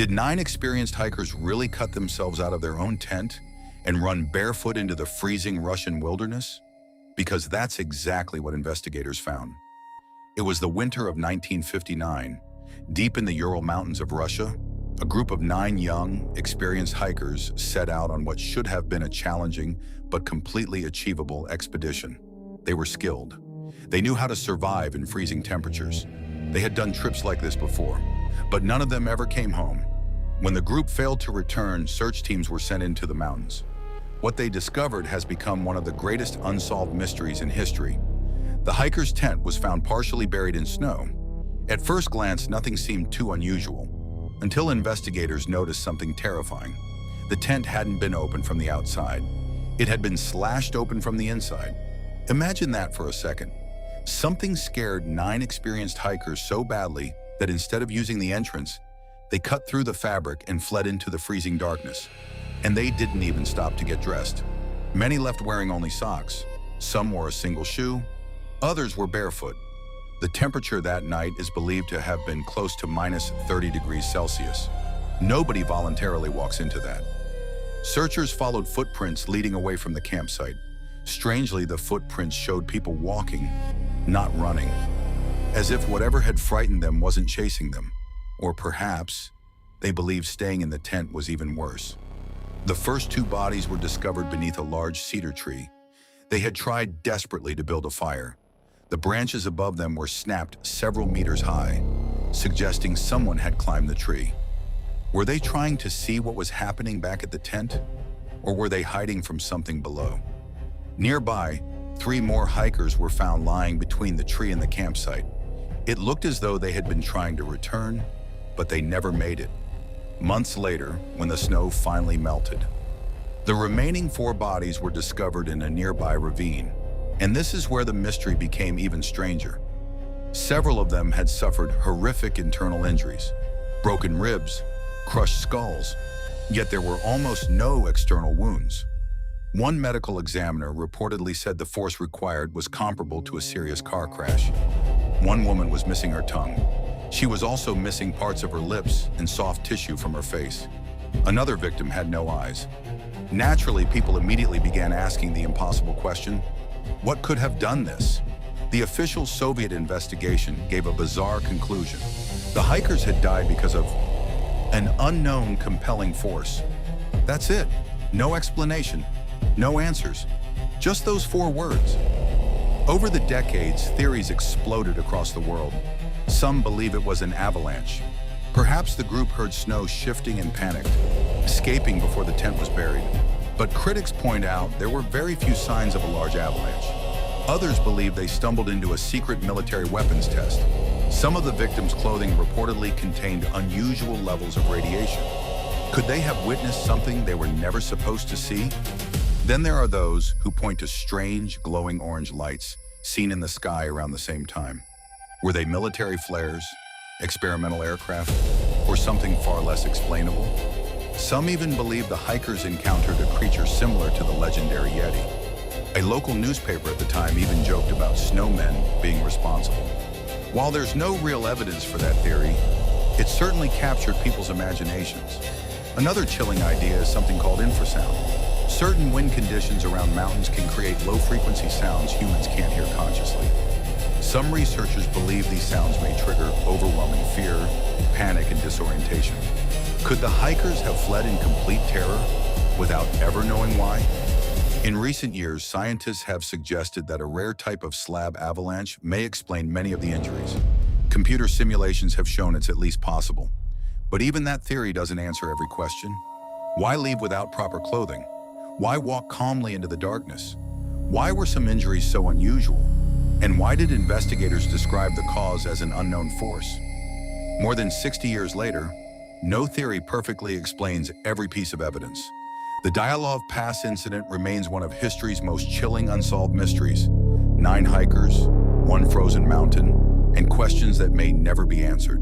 Did 9 experienced hikers really cut themselves out of their own tent and run barefoot into the freezing Russian wilderness? Because that's exactly what investigators found. It was the winter of 1959. Deep in the Ural Mountains of Russia, a group of 9 young, experienced hikers set out on what should have been a challenging but completely achievable expedition. They were skilled. They knew how to survive in freezing temperatures. They had done trips like this before, but none of them ever came home. When the group failed to return, search teams were sent into the mountains. What they discovered has become one of the greatest unsolved mysteries in history. The hiker's tent was found partially buried in snow. At first glance, nothing seemed too unusual, until investigators noticed something terrifying. The tent hadn't been opened from the outside. It had been slashed open from the inside. Imagine that for a second. Something scared 9 experienced hikers so badly that instead of using the entrance, they cut through the fabric and fled into the freezing darkness. And they didn't even stop to get dressed. Many left wearing only socks. Some wore a single shoe. Others were barefoot. The temperature that night is believed to have been close to minus 30 degrees Celsius. Nobody voluntarily walks into that. Searchers followed footprints leading away from the campsite. Strangely, the footprints showed people walking, not running, as if whatever had frightened them wasn't chasing them. Or perhaps they believed staying in the tent was even worse. The first 2 bodies were discovered beneath a large cedar tree. They had tried desperately to build a fire. The branches above them were snapped several meters high, suggesting someone had climbed the tree. Were they trying to see what was happening back at the tent? Or were they hiding from something below? Nearby, 3 more hikers were found lying between the tree and the campsite. It looked as though they had been trying to return, but they never made it. Months later, when the snow finally melted, the remaining 4 bodies were discovered in a nearby ravine. And this is where the mystery became even stranger. Several of them had suffered horrific internal injuries, broken ribs, crushed skulls, yet there were almost no external wounds. One medical examiner reportedly said the force required was comparable to a serious car crash. One woman was missing her tongue. She was also missing parts of her lips and soft tissue from her face. Another victim had no eyes. Naturally, people immediately began asking the impossible question, what could have done this? The official Soviet investigation gave a bizarre conclusion. The hikers had died because of an unknown compelling force. That's it. No explanation, no answers, just those 4 words. Over the decades, theories exploded across the world. Some believe it was an avalanche. Perhaps the group heard snow shifting and panicked, escaping before the tent was buried. But critics point out there were very few signs of a large avalanche. Others believe they stumbled into a secret military weapons test. Some of the victims' clothing reportedly contained unusual levels of radiation. Could they have witnessed something they were never supposed to see? Then there are those who point to strange, glowing orange lights seen in the sky around the same time. Were they military flares, experimental aircraft, or something far less explainable? Some even believe the hikers encountered a creature similar to the legendary Yeti. A local newspaper at the time even joked about snowmen being responsible. While there's no real evidence for that theory, it certainly captured people's imaginations. Another chilling idea is something called infrasound. Certain wind conditions around mountains can create low-frequency sounds humans can't hear consciously. Some researchers believe these sounds may trigger overwhelming fear, panic, and disorientation. Could the hikers have fled in complete terror without ever knowing why? In recent years, scientists have suggested that a rare type of slab avalanche may explain many of the injuries. Computer simulations have shown it's at least possible. But even that theory doesn't answer every question. Why leave without proper clothing? Why walk calmly into the darkness? Why were some injuries so unusual? And why did investigators describe the cause as an unknown force? More than 60 years later, no theory perfectly explains every piece of evidence. The Dyatlov Pass Incident remains one of history's most chilling unsolved mysteries. 9 hikers, 1 frozen mountain, and questions that may never be answered.